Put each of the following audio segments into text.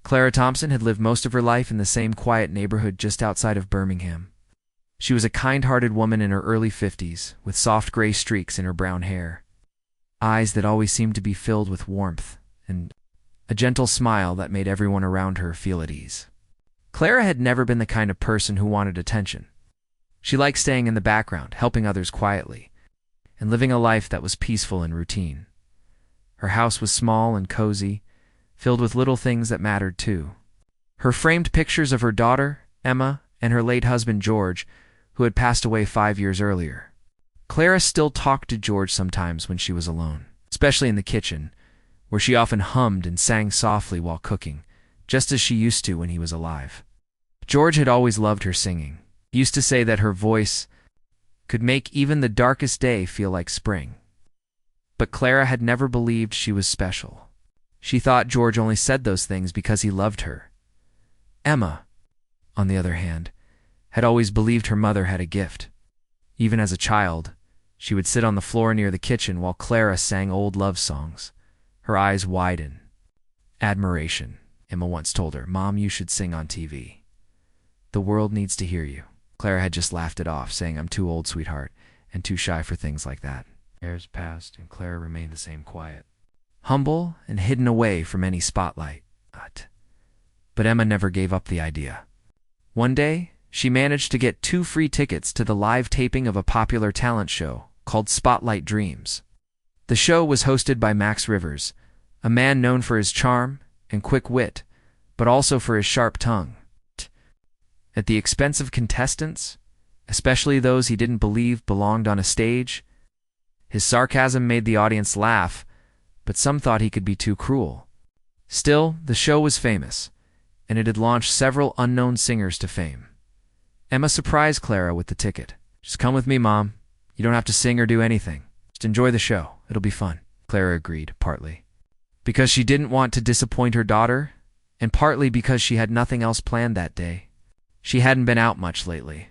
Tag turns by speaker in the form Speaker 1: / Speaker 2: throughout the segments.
Speaker 1: Clara Thompson had lived most of her life in the same quiet neighborhood just outside of Birmingham. She was a kind-hearted woman in her early 50s, with soft gray streaks in her brown hair, eyes that always seemed to be filled with warmth, and a gentle smile that made everyone around her feel at ease. Clara had never been the kind of person who wanted attention. She liked staying in the background, helping others quietly, and living a life that was peaceful and routine. Her house was small and cozy, filled with little things that mattered too. Her framed pictures of her daughter, Emma, and her late husband, George, who had passed away 5 years earlier. Clara still talked to George sometimes when she was alone, especially in the kitchen, where she often hummed and sang softly while cooking, just as she used to when he was alive. George had always loved her singing. He used to say that her voice could make even the darkest day feel like spring. But Clara had never believed she was special. She thought George only said those things because he loved her. Emma, on the other hand, had always believed her mother had a gift. Even as a child, she would sit on the floor near the kitchen while Clara sang old love songs, her eyes wide in admiration. Emma once told her, "Mom, you should sing on TV. The world needs to hear you." Clara had just laughed it off, saying, "I'm too old, sweetheart, and too shy for things like that." Years passed, and Clara remained the same quiet, humble and hidden away from any spotlight. But Emma never gave up the idea. One day, she managed to get 2 free tickets to the live taping of a popular talent show called Spotlight Dreams. The show was hosted by Max Rivers, a man known for his charm and quick wit, but also for his sharp tongue. At the expense of contestants, especially those he didn't believe belonged on a stage, his sarcasm made the audience laugh, but some thought he could be too cruel. Still, the show was famous, and it had launched several unknown singers to fame. Emma surprised Clara with the ticket. "Just come with me, Mom. You don't have to sing or do anything. Just enjoy the show. It'll be fun." Clara agreed, partly because she didn't want to disappoint her daughter, and partly because she had nothing else planned that day. She hadn't been out much lately.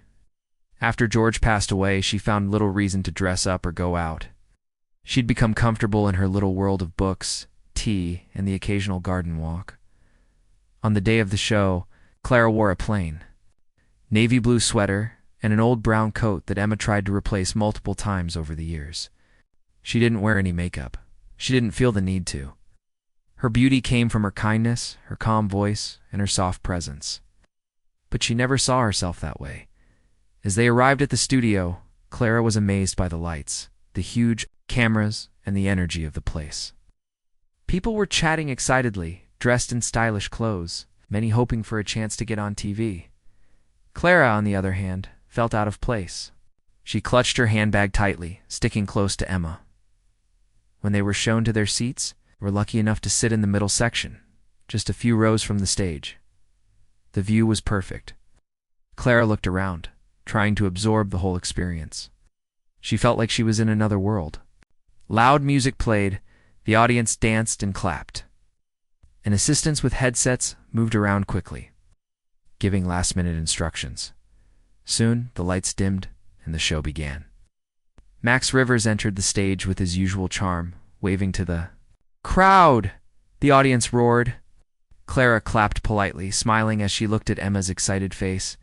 Speaker 1: After George passed away, she found little reason to dress up or go out. She'd become comfortable in her little world of books, tea, and the occasional garden walk. On the day of the show, Clara wore a plain navy blue sweater and an old brown coat that Emma tried to replace multiple times over the years. She didn't wear any makeup. She didn't feel the need to. Her beauty came from her kindness, her calm voice, and her soft presence. But she never saw herself that way. As they arrived at the studio, Clara was amazed by the lights, the huge cameras, and the energy of the place. People were chatting excitedly, dressed in stylish clothes, many hoping for a chance to get on TV. Clara, on the other hand, felt out of place. She clutched her handbag tightly, sticking close to Emma. When they were shown to their seats, they were lucky enough to sit in the middle section, just a few rows from the stage. The view was perfect. Clara looked around, trying to absorb the whole experience. She felt like she was in another world. Loud music played, the audience danced and clapped, and assistants with headsets moved around quickly, giving last-minute instructions. Soon, the lights dimmed, and the show began. Max Rivers entered the stage with his usual charm, waving to the crowd. The audience roared. Clara clapped politely, smiling as she looked at Emma's excited face.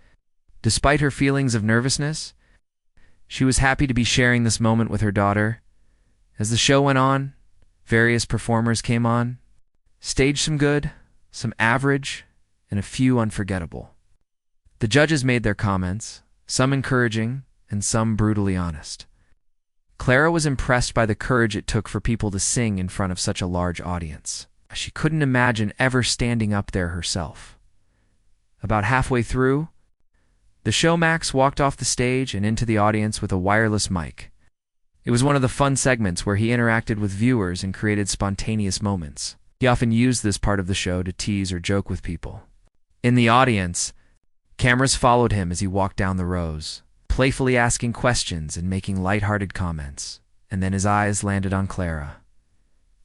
Speaker 1: Despite her feelings of nervousness, she was happy to be sharing this moment with her daughter. As the show went on, various performers came on, staged some good, some average, and a few unforgettable. The judges made their comments, some encouraging and some brutally honest. Clara was impressed by the courage it took for people to sing in front of such a large audience. She couldn't imagine ever standing up there herself. About halfway through, the show Max walked off the stage and into the audience with a wireless mic. It was one of the fun segments where he interacted with viewers and created spontaneous moments. He often used this part of the show to tease or joke with people. In the audience, cameras followed him as he walked down the rows, playfully asking questions and making lighthearted comments, and then his eyes landed on Clara.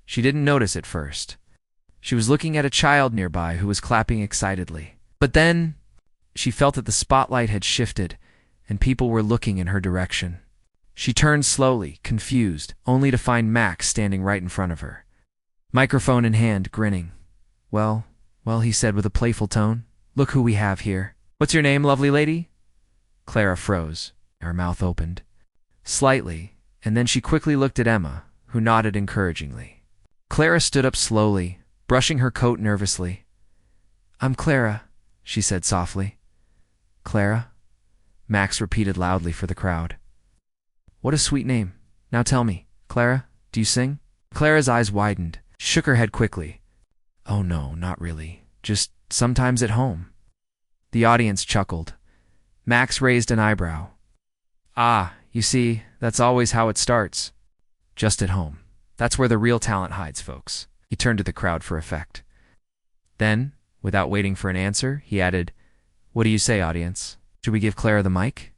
Speaker 1: She didn't notice at first. She was looking at a child nearby who was clapping excitedly. But then, she felt that the spotlight had shifted, and people were looking in her direction. She turned slowly, confused, only to find Max standing right in front of her, microphone in hand, grinning. "Well, Well, he said with a playful tone, look who we have here. What's your name, lovely lady? Clara froze. Her mouth opened slightly, and then she quickly looked at Emma, who nodded encouragingly. Clara stood up slowly, brushing her coat nervously. I'm Clara, she said softly. Clara? Max repeated loudly for the crowd. What a sweet name. Now tell me, Clara, do you sing? Clara's eyes widened, shook her head quickly. Oh no, not really. Just sometimes at home. The audience chuckled. Max raised an eyebrow. Ah, you see, that's always how it starts. Just at home. That's where the real talent hides, folks. He turned to the crowd for effect. Then, without waiting for an answer, he added, what do you say, audience? Should we give Clara the mic?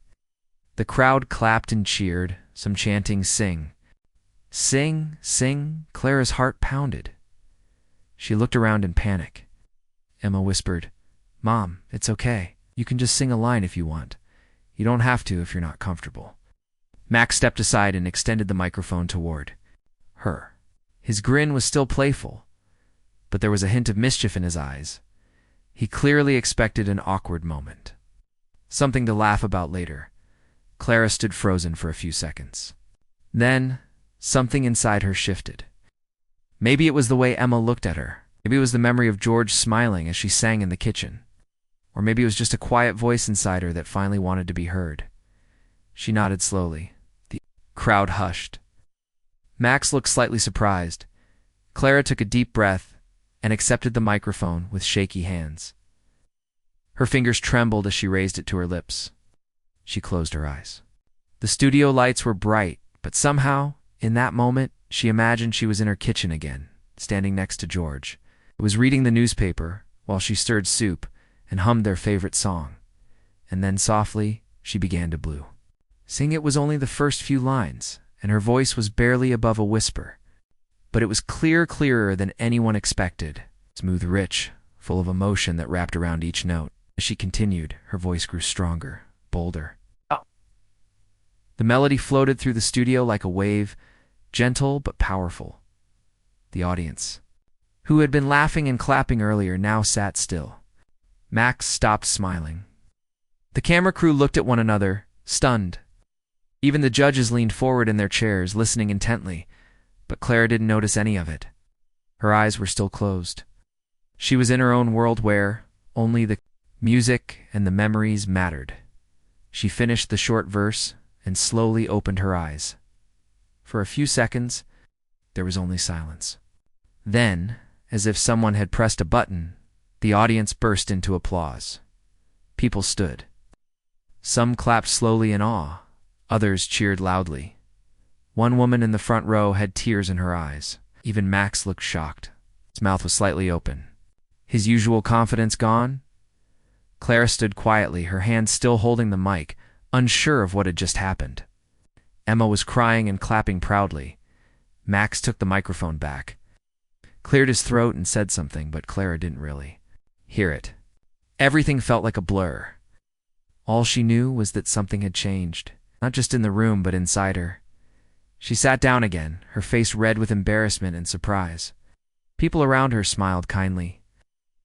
Speaker 1: The crowd clapped and cheered, some chanting sing. Sing, sing, Clara's heart pounded. She looked around in panic. Emma whispered, Mom, it's okay. You can just sing a line if you want. You don't have to if you're not comfortable. Max stepped aside and extended the microphone toward her. His grin was still playful, but there was a hint of mischief in his eyes. He clearly expected an awkward moment. Something to laugh about later. Clara stood frozen for a few seconds. Then, something inside her shifted. Maybe it was the way Emma looked at her. Maybe it was the memory of George smiling as she sang in the kitchen. Or maybe it was just a quiet voice inside her that finally wanted to be heard. She nodded slowly. The crowd hushed. Max looked slightly surprised. Clara took a deep breath and accepted the microphone with shaky hands. Her fingers trembled as she raised it to her lips. She closed her eyes. The studio lights were bright, but somehow, in that moment, she imagined she was in her kitchen again, standing next to George. He was reading the newspaper while she stirred soup and hummed their favorite song. And then softly, she began to blew. Sing it was only the first few lines, and her voice was barely above a whisper. But it was clearer than anyone expected. Smooth, rich, full of emotion that wrapped around each note. As she continued, her voice grew stronger, bolder. Oh. The melody floated through the studio like a wave, gentle but powerful. The audience, who had been laughing and clapping earlier, now sat still. Max stopped smiling. The camera crew looked at one another, stunned. Even the judges leaned forward in their chairs, listening intently, but Clara didn't notice any of it. Her eyes were still closed. She was in her own world where only the music and the memories mattered. She finished the short verse and slowly opened her eyes. For a few seconds, there was only silence. Then, as if someone had pressed a button, the audience burst into applause. People stood. Some clapped slowly in awe, others cheered loudly. One woman in the front row had tears in her eyes. Even Max looked shocked. His mouth was slightly open. His usual confidence gone? Clara stood quietly, her hand still holding the mic, unsure of what had just happened. Emma was crying and clapping proudly. Max took the microphone back, cleared his throat and said something, but Clara didn't really hear it. Everything felt like a blur. All she knew was that something had changed, not just in the room but inside her. She sat down again, her face red with embarrassment and surprise. People around her smiled kindly.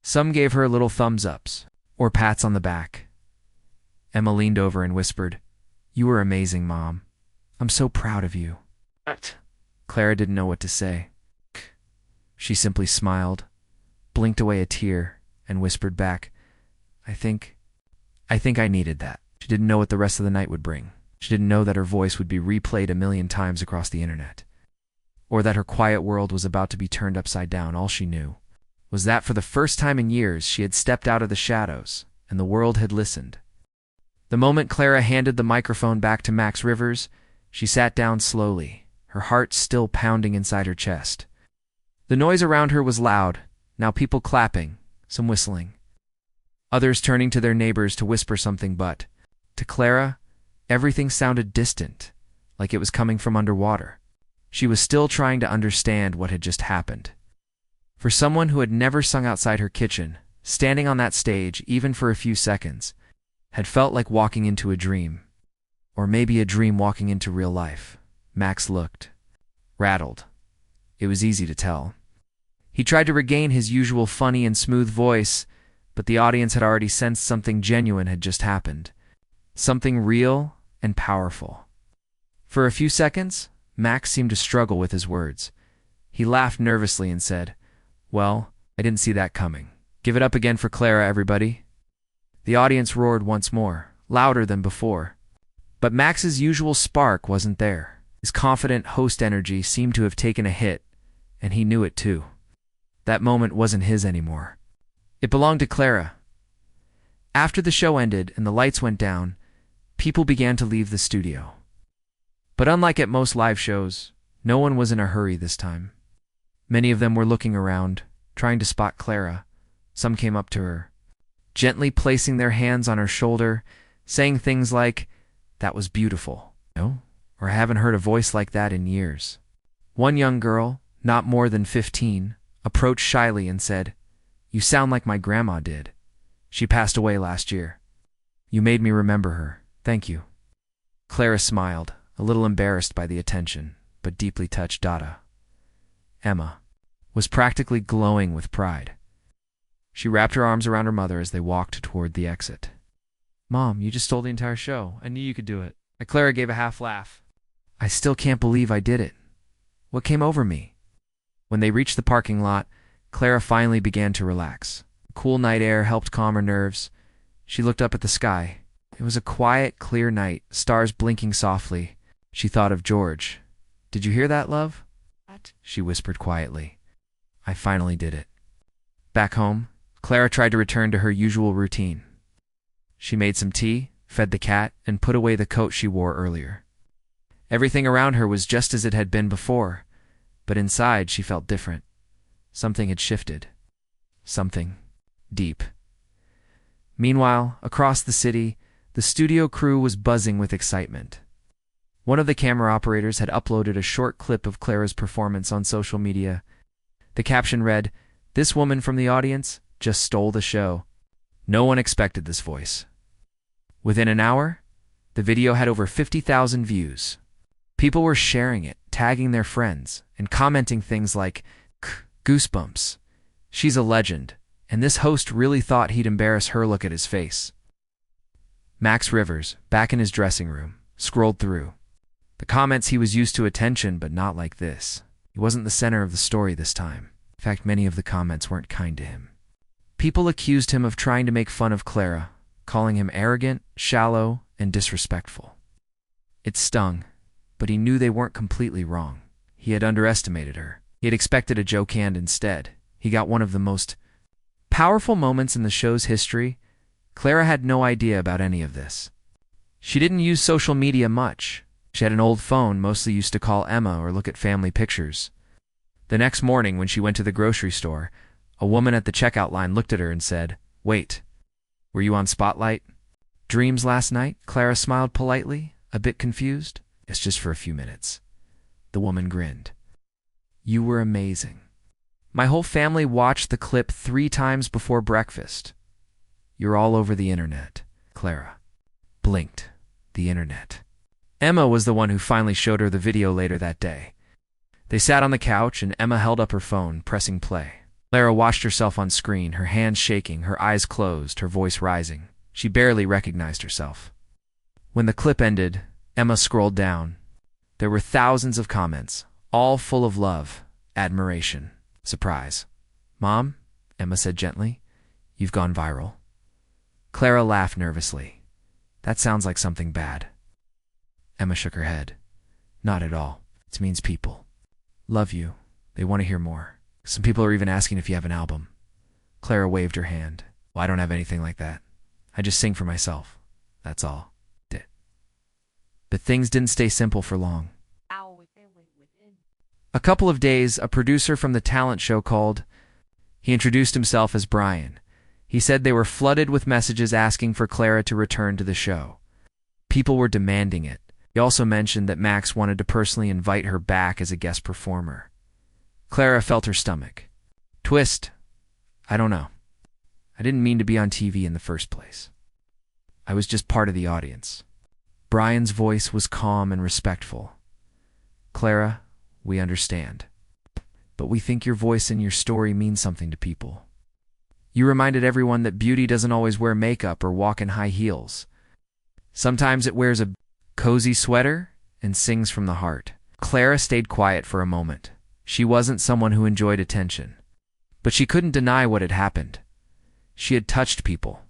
Speaker 1: Some gave her little thumbs-ups or pats on the back. Emma leaned over and whispered, "You were amazing, Mom. I'm so proud of you." Clara didn't know what to say. She simply smiled, blinked away a tear, and whispered back, I think I needed that." She didn't know what the rest of the night would bring. She didn't know that her voice would be replayed 1,000,000 times across the internet, or that her quiet world was about to be turned upside down. All she knew was that for the first time in years she had stepped out of the shadows, and the world had listened. The moment Clara handed the microphone back to Max Rivers, she sat down slowly, her heart still pounding inside her chest. The noise around her was loud, now people clapping, some whistling, others turning to their neighbors to whisper something, but to Clara, everything sounded distant, like it was coming from underwater. She was still trying to understand what had just happened. For someone who had never sung outside her kitchen, standing on that stage, even for a few seconds, had felt like walking into a dream. Or maybe a dream walking into real life. Max looked rattled. It was easy to tell. He tried to regain his usual funny and smooth voice, but the audience had already sensed something genuine had just happened. Something real and powerful. For a few seconds, Max seemed to struggle with his words. He laughed nervously and said, "Well, I didn't see that coming. Give it up again for Clara, everybody." The audience roared once more, louder than before. But Max's usual spark wasn't there. His confident host energy seemed to have taken a hit, and he knew it too. That moment wasn't his anymore. It belonged to Clara. After the show ended and the lights went down, people began to leave the studio. But unlike at most live shows, no one was in a hurry this time. Many of them were looking around, trying to spot Clara. Some came up to her, gently placing their hands on her shoulder, saying things like, "That was beautiful," or "I haven't heard a voice like that in years." One young girl, not more than 15, approached shyly and said, "You sound like my grandma did. She passed away last year. You made me remember her. Thank you." Clara smiled, a little embarrassed by the attention, but deeply touched. Emma was practically glowing with pride. She wrapped her arms around her mother as they walked toward the exit. "Mom, you just stole the entire show. I knew you could do it." Clara gave a half laugh. "I still can't believe I did it. What came over me?" When they reached the parking lot, Clara finally began to relax. The cool night air helped calm her nerves. She looked up at the sky. It was a quiet, clear night, stars blinking softly. She thought of George. "Did you hear that, love?" "What?" she whispered quietly. "I finally did it." Back home, Clara tried to return to her usual routine. She made some tea, fed the cat, and put away the coat she wore earlier. Everything around her was just as it had been before, but inside she felt different. Something had shifted. Something deep. Meanwhile, across the city, the studio crew was buzzing with excitement. One of the camera operators had uploaded a short clip of Clara's performance on social media. The caption read, "This woman from the audience just stole the show." No one expected this voice. Within an hour, the video had over 50,000 views. People were sharing it, tagging their friends, and commenting things like, "Goosebumps. She's a legend, and this host really thought he'd embarrass her. Look at his face." Max Rivers, back in his dressing room, scrolled through. The comments he was used to attention, but not like this. He wasn't the center of the story this time. In fact, many of the comments weren't kind to him. People accused him of trying to make fun of Clara, calling him arrogant, shallow, and disrespectful. It stung, but he knew they weren't completely wrong. He had underestimated her. He had expected a joke, and instead, he got one of the most powerful moments in the show's history. Clara had no idea about any of this. She didn't use social media much. She had an old phone, mostly used to call Emma or look at family pictures. The next morning, when she went to the grocery store, a woman at the checkout line looked at her and said, "Wait, were you on Spotlight?" "Dreams last night?" Clara smiled politely, a bit confused. "It's just for a few minutes." The woman grinned. "You were amazing. My whole family watched the clip 3 times before breakfast." "You're all over the internet." Clara blinked. The internet. Emma was the one who finally showed her the video later that day. They sat on the couch and Emma held up her phone, pressing play. Clara watched herself on screen, her hands shaking, her eyes closed, her voice rising. She barely recognized herself. When the clip ended, Emma scrolled down. There were thousands of comments, all full of love, admiration, surprise. "Mom," Emma said gently, "you've gone viral." Clara laughed nervously. "That sounds like something bad." Emma shook her head. "Not at all. It means people love you. They want to hear more. Some people are even asking if you have an album." Clara waved her hand. "Well, I don't have anything like that. I just sing for myself. That's all." But things didn't stay simple for long. A couple of days, a producer from the talent show called. He introduced himself as Brian. He said they were flooded with messages asking for Clara to return to the show. People were demanding it. He also mentioned that Max wanted to personally invite her back as a guest performer. Clara felt her stomach. Twist. I don't know. I didn't mean to be on TV in the first place. I was just part of the audience. Brian's voice was calm and respectful. "Clara, we understand. but we think your voice and your story mean something to people. You reminded everyone that beauty doesn't always wear makeup or walk in high heels. Sometimes it wears a cozy sweater and sings from the heart." Clara stayed quiet for a moment. She wasn't someone who enjoyed attention, but she couldn't deny what had happened. She had touched people.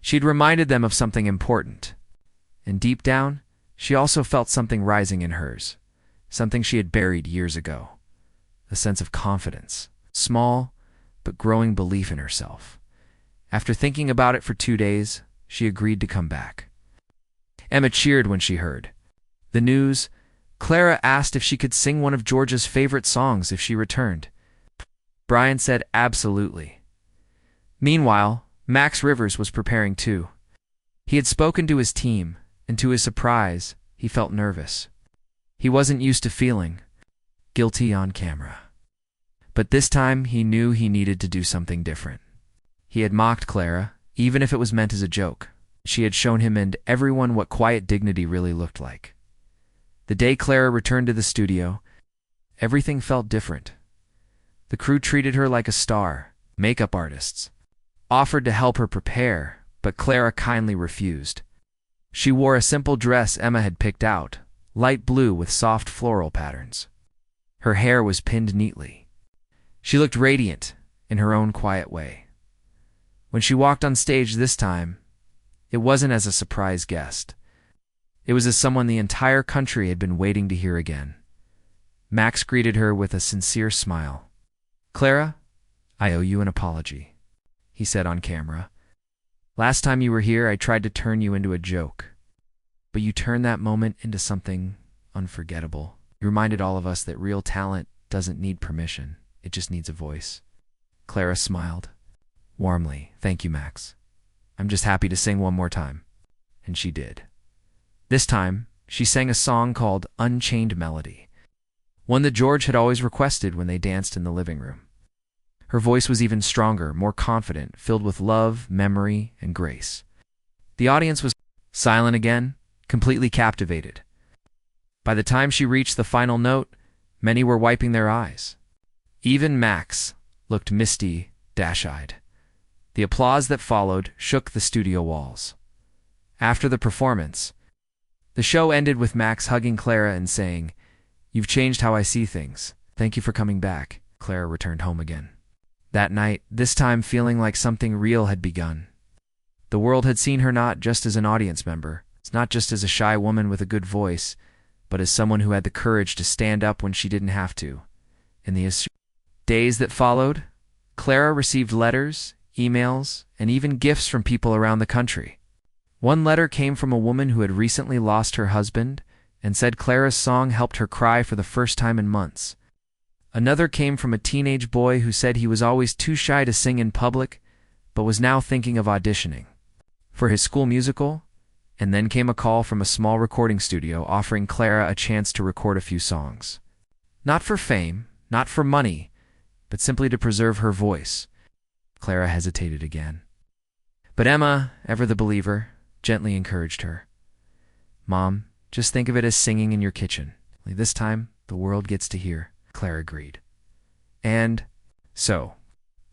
Speaker 1: She had reminded them of something important. And deep down, she also felt something rising in hers, something she had buried years ago. A sense of confidence, small but growing belief in herself. After thinking about it for 2 days, she agreed to come back. Emma cheered when she heard the news. Clara asked if she could sing one of George's favorite songs if she returned. Brian said absolutely. Meanwhile, Max Rivers was preparing too. He had spoken to his team, and to his surprise, he felt nervous. He wasn't used to feeling guilty on camera. But this time he knew he needed to do something different. He had mocked Clara, even if it was meant as a joke. She had shown him and everyone what quiet dignity really looked like. The day Clara returned to the studio, everything felt different. The crew treated her like a star. Makeup artists offered to help her prepare, but Clara kindly refused. She wore a simple dress Emma had picked out, light blue with soft floral patterns. Her hair was pinned neatly. She looked radiant in her own quiet way. When she walked on stage this time, it wasn't as a surprise guest. It was as someone the entire country had been waiting to hear again. Max greeted her with a sincere smile. "Clara, I owe you an apology," he said on camera. "Last time you were here, I tried to turn you into a joke. But you turned that moment into something unforgettable. You reminded all of us that real talent doesn't need permission. It just needs a voice." Clara smiled warmly. "Thank you, Max. I'm just happy to sing one more time." And she did. This time, she sang a song called Unchained Melody, one that George had always requested when they danced in the living room. Her voice was even stronger, more confident, filled with love, memory, and grace. The audience was silent again, completely captivated. By the time she reached the final note, many were wiping their eyes. Even Max looked misty, dash-eyed. The applause that followed shook the studio walls. After the performance, the show ended with Max hugging Clara and saying, "You've changed how I see things. Thank you for coming back." Clara returned home again. That night, this time feeling like something real had begun. The world had seen her not just as an audience member, not just as a shy woman with a good voice, but as someone who had the courage to stand up when she didn't have to. In the days that followed, Clara received letters, emails, and even gifts from people around the country. One letter came from a woman who had recently lost her husband and said Clara's song helped her cry for the first time in months. Another came from a teenage boy who said he was always too shy to sing in public, but was now thinking of auditioning for his school musical. And then came a call from a small recording studio offering Clara a chance to record a few songs. Not for fame, not for money, but simply to preserve her voice. Clara hesitated again. But Emma, ever the believer, gently encouraged her. "Mom, just think of it as singing in your kitchen. This time, the world gets to hear." Clara agreed. And so,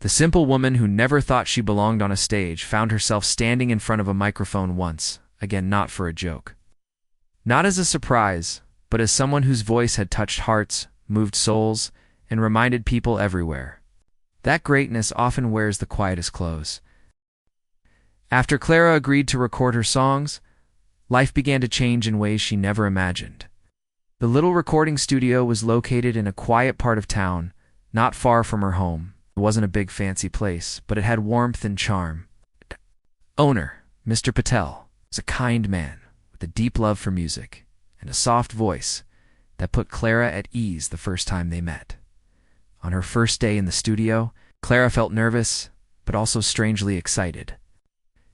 Speaker 1: the simple woman who never thought she belonged on a stage found herself standing in front of a microphone once, again not for a joke. Not as a surprise, but as someone whose voice had touched hearts, moved souls, and reminded people everywhere. That greatness often wears the quietest clothes. After Clara agreed to record her songs, life began to change in ways she never imagined. The little recording studio was located in a quiet part of town, not far from her home. It wasn't a big fancy place, but it had warmth and charm. Owner, Mr. Patel, was a kind man with a deep love for music and a soft voice that put Clara at ease the first time they met. On her first day in the studio, Clara felt nervous, but also strangely excited.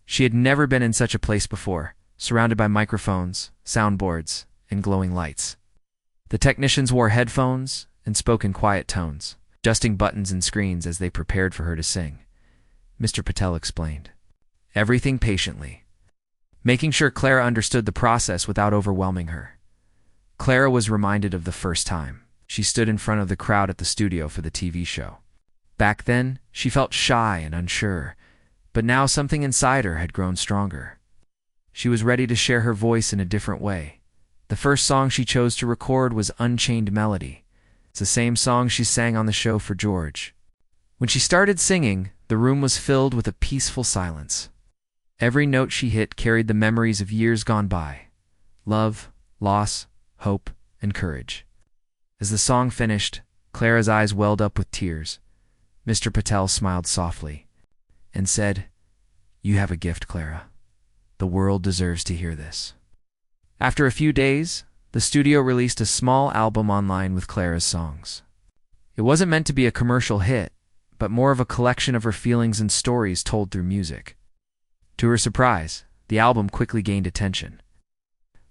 Speaker 1: She had never been in such a place before, surrounded by microphones, soundboards, and glowing lights. The technicians wore headphones and spoke in quiet tones, adjusting buttons and screens as they prepared for her to sing. Mr. Patel explained everything patiently, making sure Clara understood the process without overwhelming her. Clara was reminded of the first time, She stood in front of the crowd at the studio for the TV show. Back then, she felt shy and unsure, but now something inside her had grown stronger. She was ready to share her voice in a different way. The first song she chose to record was Unchained Melody. It's the same song she sang on the show for George. When she started singing, the room was filled with a peaceful silence. Every note she hit carried the memories of years gone by: love, loss, hope, and courage. As the song finished, Clara's eyes welled up with tears. Mr. Patel smiled softly and said, "You have a gift, Clara. The world deserves to hear this." After a few days, the studio released a small album online with Clara's songs. It wasn't meant to be a commercial hit, but more of a collection of her feelings and stories told through music. To her surprise, the album quickly gained attention.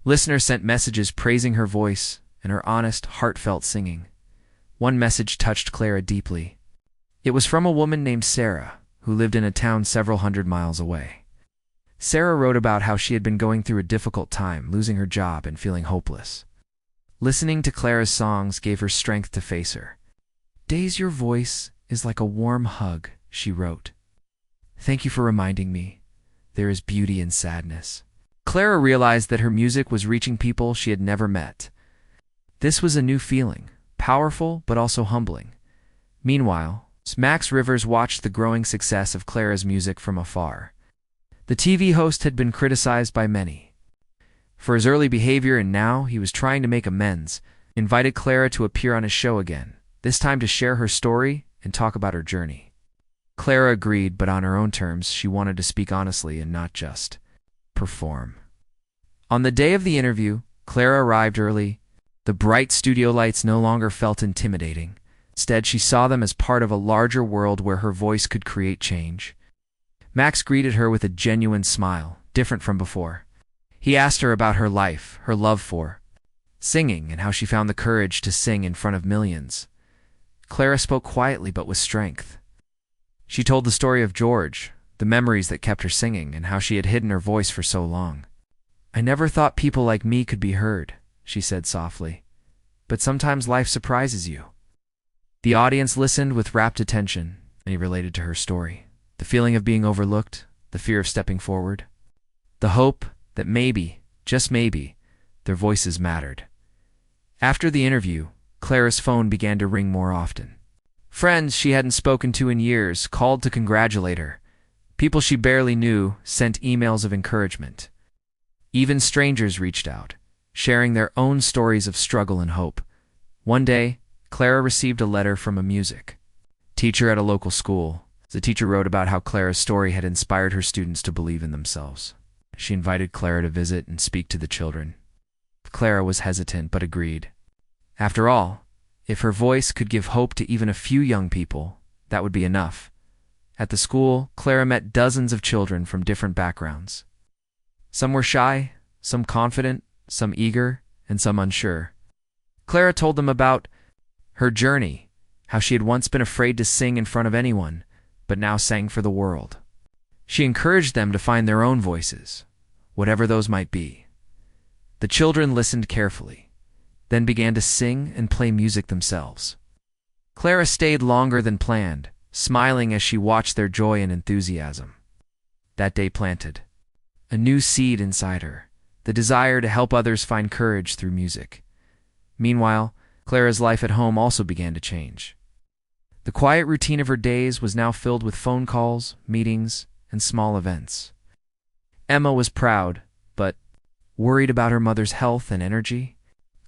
Speaker 1: Listeners sent messages praising her voice and her honest, heartfelt singing. One message touched Clara deeply. It was from a woman named Sarah, who lived in a town several hundred miles away. Sarah wrote about how she had been going through a difficult time, losing her job and feeling hopeless. Listening to Clara's songs gave her strength to face her. "Days, your voice is like a warm hug," she wrote. "Thank you for reminding me. There is beauty in sadness." Clara realized that her music was reaching people she had never met. This was a new feeling, powerful but also humbling. Meanwhile, Max Rivers watched the growing success of Clara's music from afar. The TV host had been criticized by many for his early behavior, and now he was trying to make amends, invited Clara to appear on his show again, this time to share her story and talk about her journey. Clara agreed, but on her own terms. She wanted to speak honestly and not just perform. On the day of the interview, Clara arrived early. The bright studio lights no longer felt intimidating. Instead, she saw them as part of a larger world where her voice could create change. Max greeted her with a genuine smile, different from before. He asked her about her life, her love for singing, and how she found the courage to sing in front of millions. Clara spoke quietly but with strength. She told the story of George, the memories that kept her singing, and how she had hidden her voice for so long. "I never thought people like me could be heard," she said softly. "But sometimes life surprises you." The audience listened with rapt attention, and he related to her story. The feeling of being overlooked, the fear of stepping forward, the hope that maybe, just maybe, their voices mattered. After the interview, Clara's phone began to ring more often. Friends she hadn't spoken to in years called to congratulate her. People she barely knew sent emails of encouragement. Even strangers reached out, sharing their own stories of struggle and hope. One day, Clara received a letter from a music teacher at a local school. The teacher wrote about how Clara's story had inspired her students to believe in themselves. She invited Clara to visit and speak to the children. Clara was hesitant but agreed. After all, if her voice could give hope to even a few young people, that would be enough. At the school, Clara met dozens of children from different backgrounds. Some were shy, some confident, some eager, and some unsure. Clara told them about her journey, how she had once been afraid to sing in front of anyone, but now sang for the world. She encouraged them to find their own voices, whatever those might be. The children listened carefully, then began to sing and play music themselves. Clara stayed longer than planned, smiling as she watched their joy and enthusiasm. That day planted a new seed inside her, the desire to help others find courage through music. Meanwhile, Clara's life at home also began to change. The quiet routine of her days was now filled with phone calls, meetings, and small events. Emma was proud, but worried about her mother's health and energy.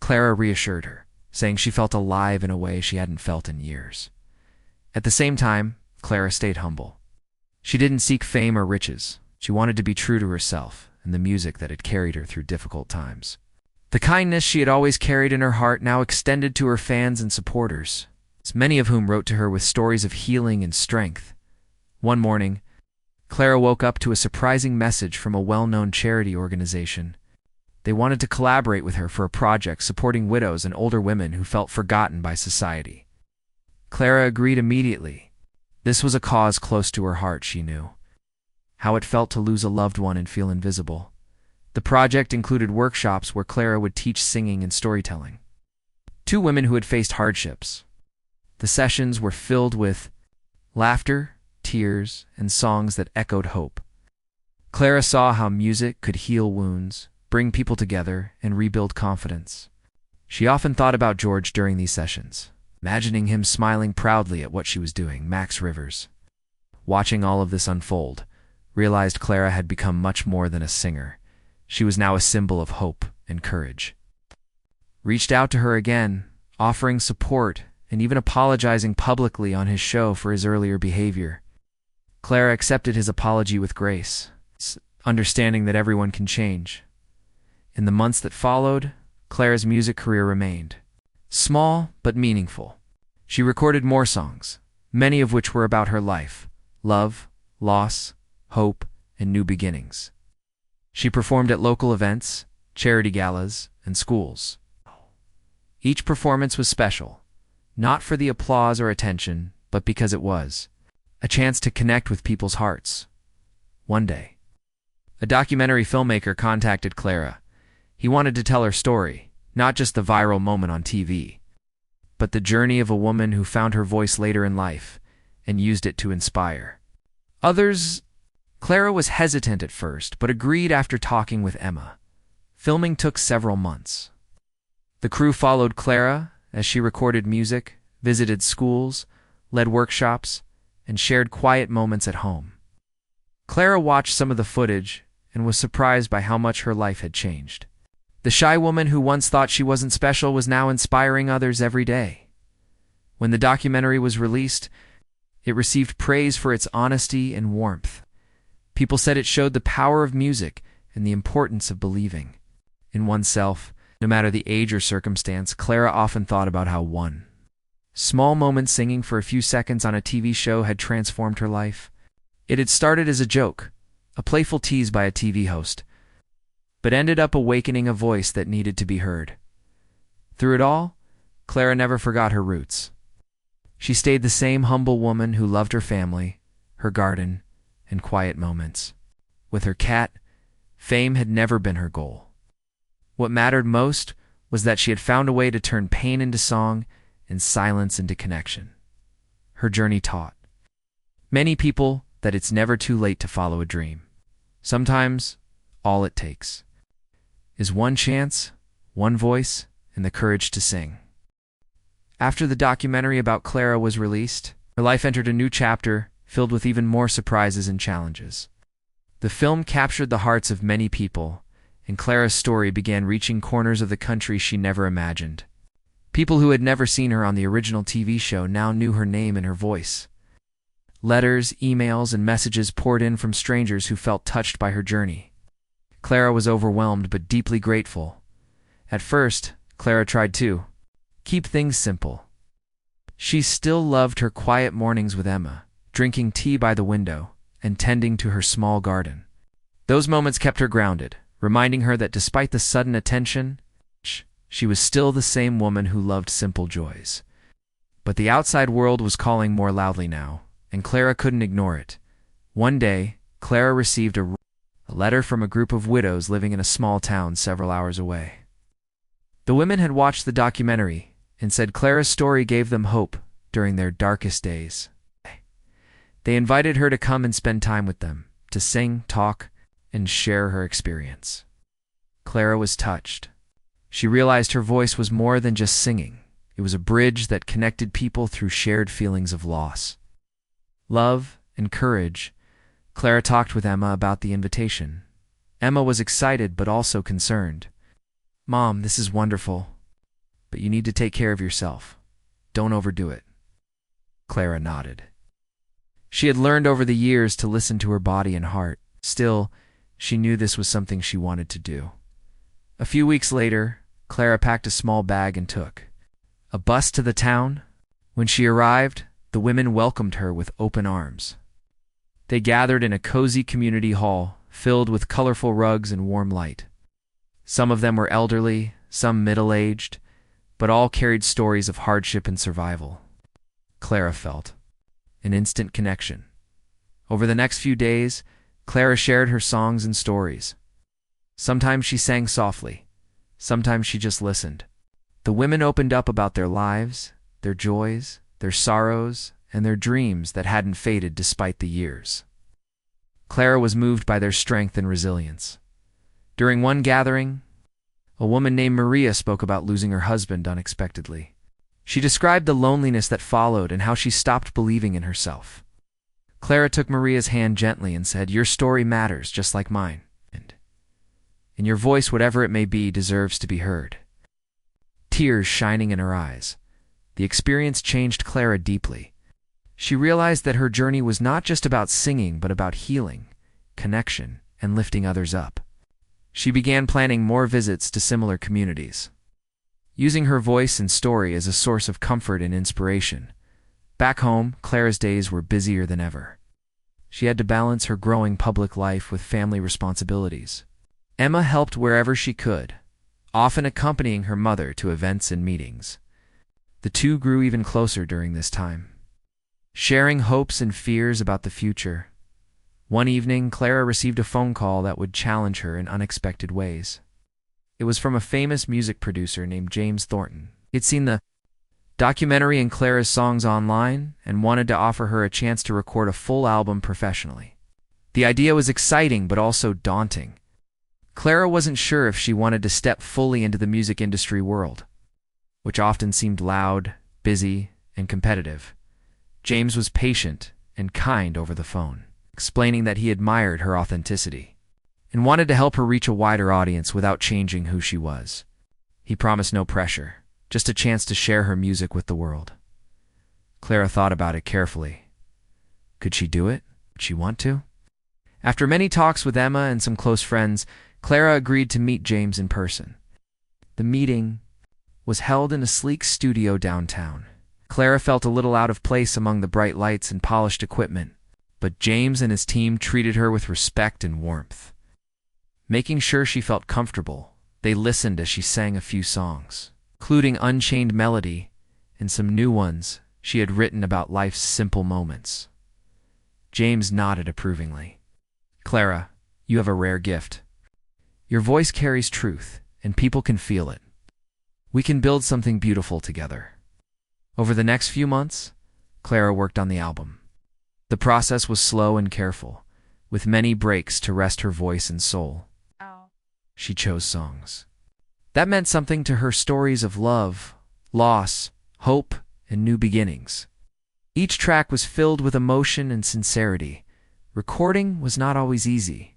Speaker 1: Clara reassured her, saying she felt alive in a way she hadn't felt in years. At the same time, Clara stayed humble. She didn't seek fame or riches. She wanted to be true to herself and the music that had carried her through difficult times. The kindness she had always carried in her heart now extended to her fans and supporters, many of whom wrote to her with stories of healing and strength. One morning, Clara woke up to a surprising message from a well-known charity organization. They wanted to collaborate with her for a project supporting widows and older women who felt forgotten by society. Clara agreed immediately. This was a cause close to her heart, she knew. How it felt to lose a loved one and feel invisible. The project included workshops where Clara would teach singing and storytelling. two women who had faced hardships. The sessions were filled with laughter, tears, and songs that echoed hope. Clara saw how music could heal wounds, bring people together, and rebuild confidence. She often thought about George during these sessions, imagining him smiling proudly at what she was doing. Max Rivers, watching all of this unfold, realized Clara had become much more than a singer. She was now a symbol of hope and courage. Reached out to her again, offering support and even apologizing publicly on his show for his earlier behavior. Clara accepted his apology with grace, understanding that everyone can change. In the months that followed, Clara's music career remained small but meaningful. She recorded more songs, many of which were about her life, love, loss, hope, and new beginnings. She performed at local events, charity galas, and schools. Each performance was special, not for the applause or attention, but because it was a chance to connect with people's hearts. One day, a documentary filmmaker contacted Clara. He wanted to tell her story, not just the viral moment on TV, but the journey of a woman who found her voice later in life and used it to inspire others. Clara was hesitant at first, but agreed after talking with Emma. Filming took several months. The crew followed Clara as she recorded music, visited schools, led workshops, and shared quiet moments at home. Clara watched some of the footage and was surprised by how much her life had changed. The shy woman who once thought she wasn't special was now inspiring others every day. When the documentary was released, it received praise for its honesty and warmth. People said it showed the power of music and the importance of believing in oneself, no matter the age or circumstance. Clara often thought about how one small moment singing for a few seconds on a TV show had transformed her life. It had started as a joke, a playful tease by a TV host, but ended up awakening a voice that needed to be heard. Through it all, Clara never forgot her roots. She stayed the same humble woman who loved her family, her garden, and quiet moments. With her cat, fame had never been her goal. What mattered most was that she had found a way to turn pain into song and silence into connection. Her journey taught many people that it's never too late to follow a dream. Sometimes, all it takes is one chance, one voice, and the courage to sing. After the documentary about Clara was released, her life entered a new chapter filled with even more surprises and challenges. The film captured the hearts of many people, and Clara's story began reaching corners of the country she never imagined. People who had never seen her on the original TV show now knew her name and her voice. Letters, emails, and messages poured in from strangers who felt touched by her journey. Clara was overwhelmed but deeply grateful. At first, Clara tried to keep things simple. She still loved her quiet mornings with Emma, drinking tea by the window, and tending to her small garden. Those moments kept her grounded, reminding her that despite the sudden attention, she was still the same woman who loved simple joys. But the outside world was calling more loudly now, and Clara couldn't ignore it. One day, Clara received a letter from a group of widows living in a small town several hours away. The women had watched the documentary and said Clara's story gave them hope during their darkest days. They invited her to come and spend time with them, to sing, talk, and share her experience. Clara was touched. She realized her voice was more than just singing. It was a bridge that connected people through shared feelings of loss, love, and courage. Clara talked with Emma about the invitation. Emma was excited but also concerned. "Mom, this is wonderful, but you need to take care of yourself. Don't overdo it." Clara nodded. She had learned over the years to listen to her body and heart. Still, she knew this was something she wanted to do. A few weeks later, Clara packed a small bag and took a bus to the town. When she arrived, the women welcomed her with open arms. They gathered in a cozy community hall filled with colorful rugs and warm light. Some of them were elderly, some middle-aged, but all carried stories of hardship and survival. Clara felt an instant connection. Over the next few days, Clara shared her songs and stories. Sometimes she sang softly, sometimes she just listened. The women opened up about their lives, their joys, their sorrows, and their dreams that hadn't faded despite the years. Clara was moved by their strength and resilience. During one gathering, a woman named Maria spoke about losing her husband unexpectedly. She described the loneliness that followed and how she stopped believing in herself. Clara took Maria's hand gently and said, "Your story matters, just like mine. And your voice, whatever it may be, deserves to be heard." Tears shining in her eyes, the experience changed Clara deeply. She realized that her journey was not just about singing, but about healing, connection, and lifting others up. She began planning more visits to similar communities, using her voice and story as a source of comfort and inspiration. Back home, Clara's days were busier than ever. She had to balance her growing public life with family responsibilities. Emma helped wherever she could, often accompanying her mother to events and meetings. The two grew even closer during this time, sharing hopes and fears about the future. One evening, Clara received a phone call that would challenge her in unexpected ways. It was from a famous music producer named James Thornton. He'd seen the documentary and Clara's songs online and wanted to offer her a chance to record a full album professionally. The idea was exciting but also daunting. Clara wasn't sure if she wanted to step fully into the music industry world, which often seemed loud, busy, and competitive. James was patient and kind over the phone, explaining that he admired her authenticity and wanted to help her reach a wider audience without changing who she was. He promised no pressure, just a chance to share her music with the world. Clara thought about it carefully. Could she do it? Would she want to? After many talks with Emma and some close friends, Clara agreed to meet James in person. The meeting was held in a sleek studio downtown. Clara felt a little out of place among the bright lights and polished equipment, but James and his team treated her with respect and warmth. Making sure she felt comfortable, they listened as she sang a few songs, including Unchained Melody and some new ones she had written about life's simple moments. James nodded approvingly. "Clara, you have a rare gift. Your voice carries truth, and people can feel it. We can build something beautiful together." Over the next few months, Clara worked on the album. The process was slow and careful, with many breaks to rest her voice and soul. She chose songs that meant something to her, stories of love, loss, hope, and new beginnings. Each track was filled with emotion and sincerity. Recording was not always easy.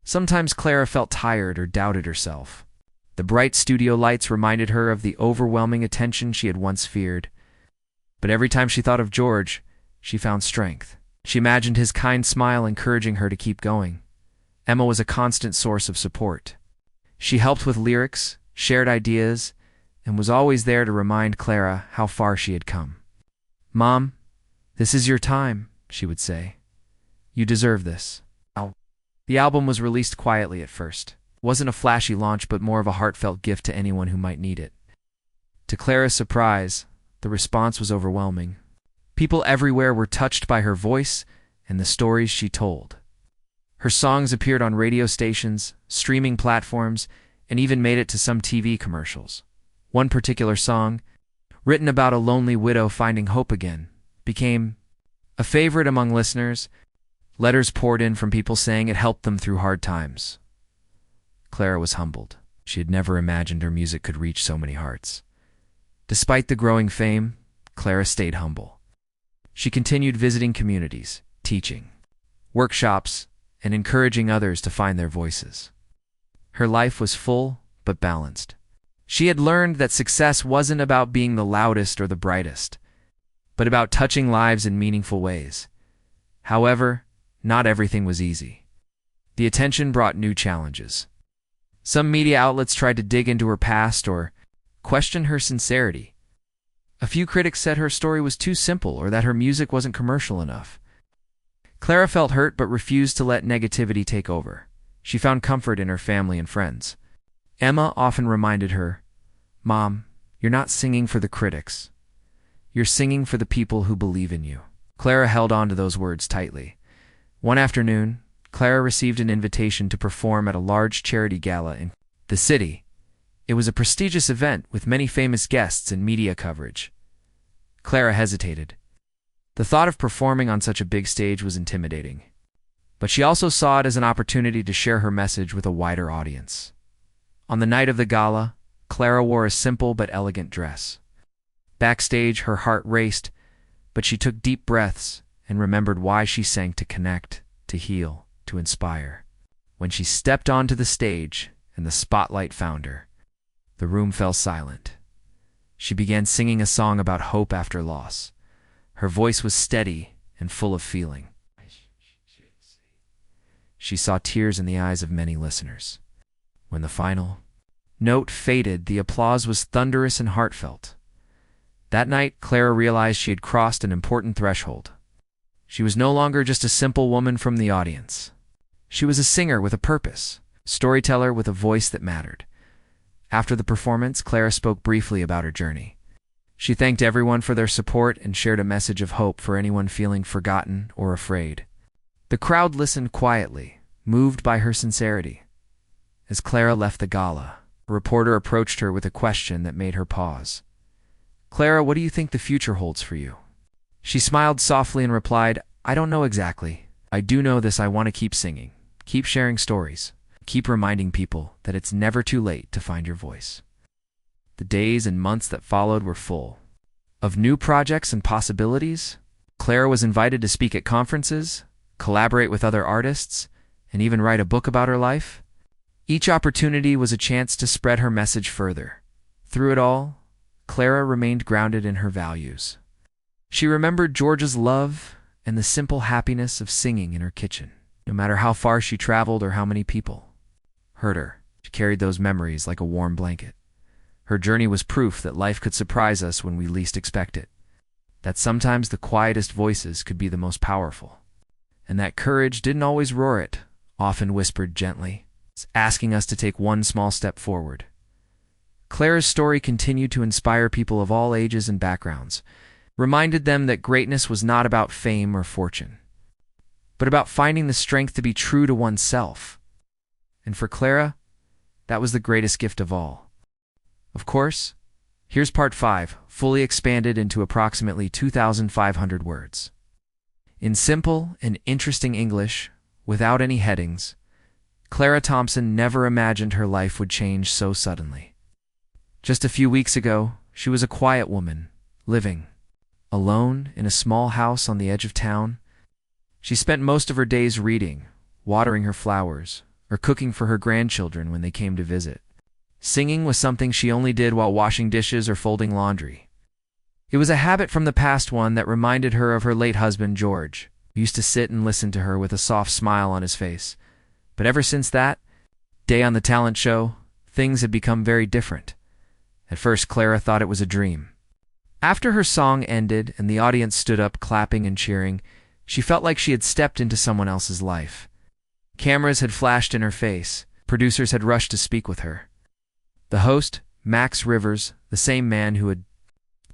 Speaker 1: Sometimes Clara felt tired or doubted herself. The bright studio lights reminded her of the overwhelming attention she had once feared. But every time she thought of George, she found strength. She imagined his kind smile encouraging her to keep going. Emma was a constant source of support. She helped with lyrics, shared ideas, and was always there to remind Clara how far she had come. "Mom, this is your time," she would say. "You deserve this." The album was released quietly at first. It wasn't a flashy launch, but more of a heartfelt gift to anyone who might need it. To Clara's surprise, the response was overwhelming. People everywhere were touched by her voice and the stories she told. Her songs appeared on radio stations, streaming platforms, and even made it to some TV commercials. One particular song, written about a lonely widow finding hope again, became a favorite among listeners. Letters poured in from people saying it helped them through hard times. Clara was humbled. She had never imagined her music could reach so many hearts. Despite the growing fame, Clara stayed humble. She continued visiting communities, teaching workshops, and encouraging others to find their voices. Her life was full but balanced. She had learned that success wasn't about being the loudest or the brightest, but about touching lives in meaningful ways. However, not everything was easy. The attention brought new challenges. Some media outlets tried to dig into her past or question her sincerity. A few critics said her story was too simple or that her music wasn't commercial enough. Clara felt hurt but refused to let negativity take over. She found comfort in her family and friends. Emma often reminded her, "Mom, you're not singing for the critics. You're singing for the people who believe in you." Clara held on to those words tightly. One afternoon, Clara received an invitation to perform at a large charity gala in the city. It was a prestigious event with many famous guests and media coverage. Clara hesitated. The thought of performing on such a big stage was intimidating, but she also saw it as an opportunity to share her message with a wider audience. On the night of the gala, Clara wore a simple but elegant dress. Backstage, her heart raced, but she took deep breaths and remembered why she sang: to connect, to heal, to inspire. When she stepped onto the stage and the spotlight found her, the room fell silent. She began singing a song about hope after loss. Her voice was steady and full of feeling. She saw tears in the eyes of many listeners. When the final note faded, the applause was thunderous and heartfelt. That night, Clara realized she had crossed an important threshold. She was no longer just a simple woman from the audience. She was a singer with a purpose, storyteller with a voice that mattered. After the performance, Clara spoke briefly about her journey. She thanked everyone for their support and shared a message of hope for anyone feeling forgotten or afraid. The crowd listened quietly, moved by her sincerity. As Clara left the gala, a reporter approached her with a question that made her pause. "Clara, what do you think the future holds for you?" She smiled softly and replied, "I don't know exactly. I do know this: I want to keep singing, keep sharing stories, keep reminding people that it's never too late to find your voice." The days and months that followed were full of new projects and possibilities. Clara was invited to speak at conferences, collaborate with other artists, and even write a book about her life. Each opportunity was a chance to spread her message further. Through it all, Clara remained grounded in her values. She remembered George's love and the simple happiness of singing in her kitchen. No matter how far she traveled or how many people heard her, she carried those memories like a warm blanket. Her journey was proof that life could surprise us when we least expect it, that sometimes the quietest voices could be the most powerful, and that courage didn't always roar, it often whispered gently, asking us to take one small step forward. Clara's story continued to inspire people of all ages and backgrounds, reminded them that greatness was not about fame or fortune, but about finding the strength to be true to oneself. And for Clara, that was the greatest gift of all. Of course, here's part 5, fully expanded into approximately 2,500 words. In simple and interesting English, without any headings, Clara Thompson never imagined her life would change so suddenly. Just a few weeks ago, she was a quiet woman, living alone in a small house on the edge of town. She spent most of her days reading, watering her flowers, or cooking for her grandchildren when they came to visit. Singing was something she only did while washing dishes or folding laundry. It was a habit from the past, one that reminded her of her late husband, George, who used to sit and listen to her with a soft smile on his face. But ever since that day on the talent show, things had become very different. At first, Clara thought it was a dream. After her song ended and the audience stood up clapping and cheering, she felt like she had stepped into someone else's life. Cameras had flashed in her face. Producers had rushed to speak with her. The host, Max Rivers, the same man who had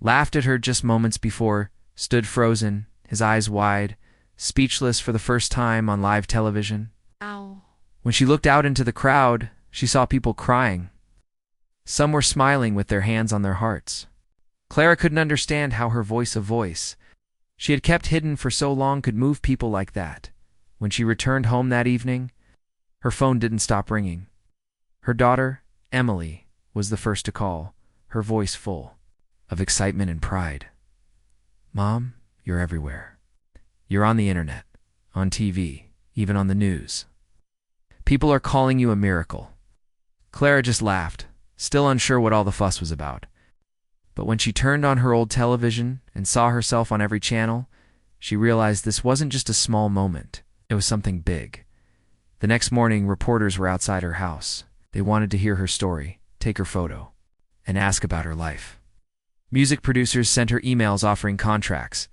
Speaker 1: laughed at her just moments before, stood frozen, his eyes wide, speechless for the first time on live television.
Speaker 2: Ow.
Speaker 1: When she looked out into the crowd, she saw people crying. Some were smiling with their hands on their hearts. Clara couldn't understand how her voice she had kept hidden for so long could move people like that. When she returned home that evening, her phone didn't stop ringing. Her daughter, Emily, was the first to call, her voice full of excitement and pride. "Mom, you're everywhere. You're on the internet, on TV, even on the news. People are calling you a miracle." Clara just laughed, still unsure what all the fuss was about. But when she turned on her old television and saw herself on every channel, she realized this wasn't just a small moment. It was something big. The next morning, reporters were outside her house. They wanted to hear her story, take her photo, and ask about her life. Music producers sent her emails offering contracts.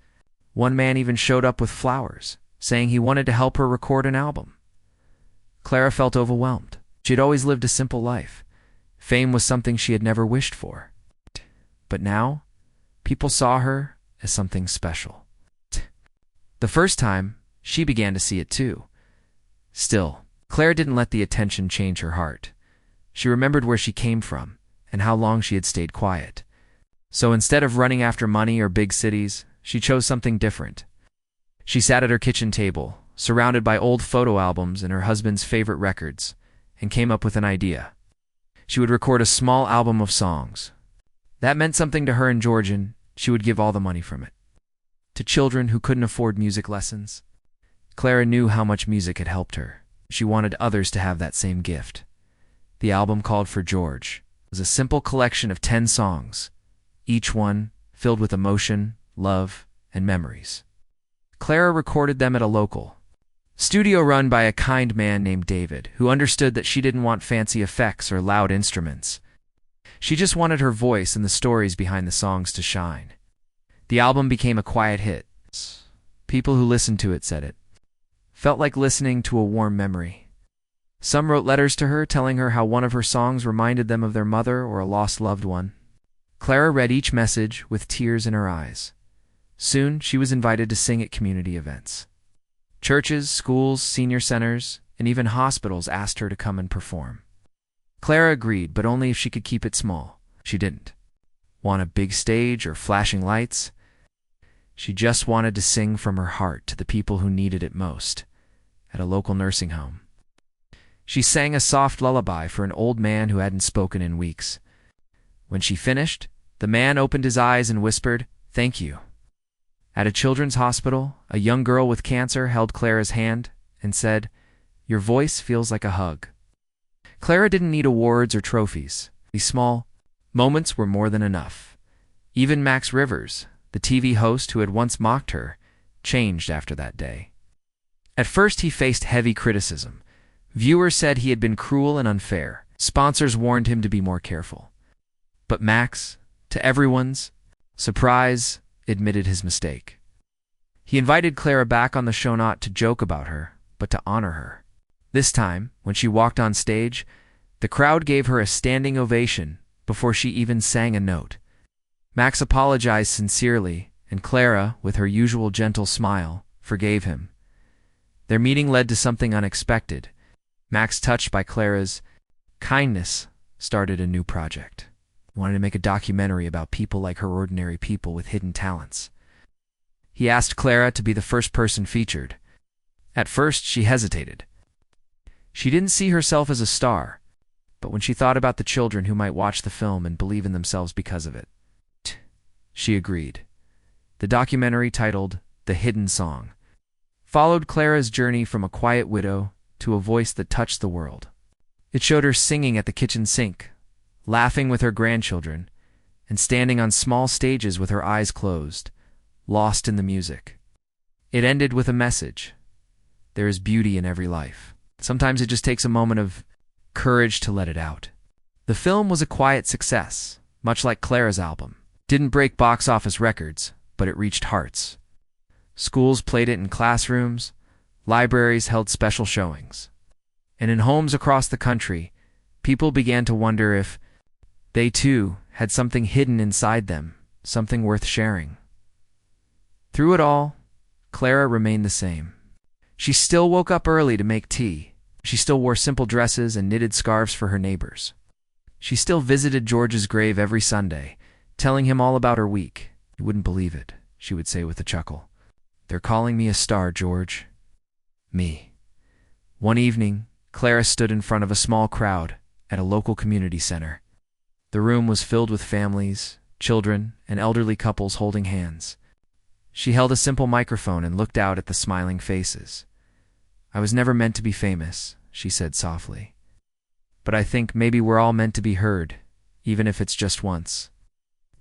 Speaker 1: One man even showed up with flowers, saying he wanted to help her record an album. Clara felt overwhelmed. She had always lived a simple life. Fame was something she had never wished for. But now, people saw her as something special. The first time, she began to see it too. Still, Clara didn't let the attention change her heart. She remembered where she came from, and how long she had stayed quiet. So instead of running after money or big cities, she chose something different. She sat at her kitchen table, surrounded by old photo albums and her husband's favorite records, and came up with an idea. She would record a small album of songs. That meant something to her in Georgian. She would give all the money from it to children who couldn't afford music lessons. Clara knew how much music had helped her. She wanted others to have that same gift. The album called For George was a simple collection of 10 songs, each one filled with emotion, love, and memories. Clara recorded them at a local studio run by a kind man named David, who understood that she didn't want fancy effects or loud instruments. She just wanted her voice and the stories behind the songs to shine. The album became a quiet hit. People who listened to it said it felt like listening to a warm memory. Some wrote letters to her telling her how one of her songs reminded them of their mother or a lost loved one. Clara read each message with tears in her eyes. Soon, she was invited to sing at community events. Churches, schools, senior centers, and even hospitals asked her to come and perform. Clara agreed, but only if she could keep it small. She didn't want a big stage or flashing lights. She just wanted to sing from her heart to the people who needed it most, at a local nursing home. She sang a soft lullaby for an old man who hadn't spoken in weeks. When she finished, the man opened his eyes and whispered, "Thank you." At a children's hospital, a young girl with cancer held Clara's hand and said, "Your voice feels like a hug." Clara didn't need awards or trophies. These small moments were more than enough. Even Max Rivers, the TV host who had once mocked her, changed after that day. At first, he faced heavy criticism. Viewers said he had been cruel and unfair. Sponsors warned him to be more careful. But Max, to everyone's surprise, admitted his mistake. He invited Clara back on the show not to joke about her, but to honor her. This time, when she walked on stage, the crowd gave her a standing ovation before she even sang a note. Max apologized sincerely, and Clara, with her usual gentle smile, forgave him. Their meeting led to something unexpected. Max, touched by Clara's kindness, started a new project. He wanted to make a documentary about people like her, ordinary people with hidden talents. He asked Clara to be the first person featured. At first, she hesitated. She didn't see herself as a star, but when she thought about the children who might watch the film and believe in themselves because of it, she agreed. The documentary, titled The Hidden Song, followed Clara's journey from a quiet widow to a voice that touched the world. It showed her singing at the kitchen sink, laughing with her grandchildren, and standing on small stages with her eyes closed, lost in the music. It ended with a message. There is beauty in every life. Sometimes it just takes a moment of courage to let it out. The film was a quiet success, much like Clara's album. Didn't break box office records, but it reached hearts. Schools played it in classrooms, libraries held special showings, and in homes across the country, people began to wonder if they too had something hidden inside them, something worth sharing. Through it all, Clara remained the same. She still woke up early to make tea. She still wore simple dresses and knitted scarves for her neighbors. She still visited George's grave every Sunday, telling him all about her week. "You wouldn't believe it," she would say with a chuckle. "They're calling me a star, George." Me. One evening, Clara stood in front of a small crowd at a local community center. The room was filled with families, children, and elderly couples holding hands. She held a simple microphone and looked out at the smiling faces. "I was never meant to be famous," she said softly. "But I think maybe we're all meant to be heard, even if it's just once.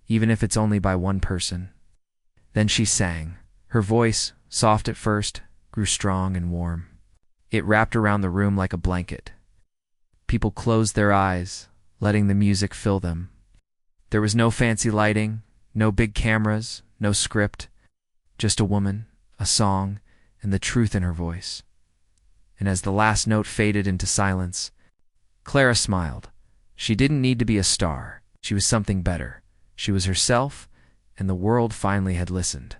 Speaker 1: Even if it's only by one person." Then she sang. Her voice, soft at first, grew strong and warm. It wrapped around the room like a blanket. People closed their eyes, letting the music fill them. There was no fancy lighting, no big cameras, no script, just a woman, a song, and the truth in her voice. And as the last note faded into silence, Clara smiled. She didn't need to be a star. She was something better. She was herself, and the world finally had listened.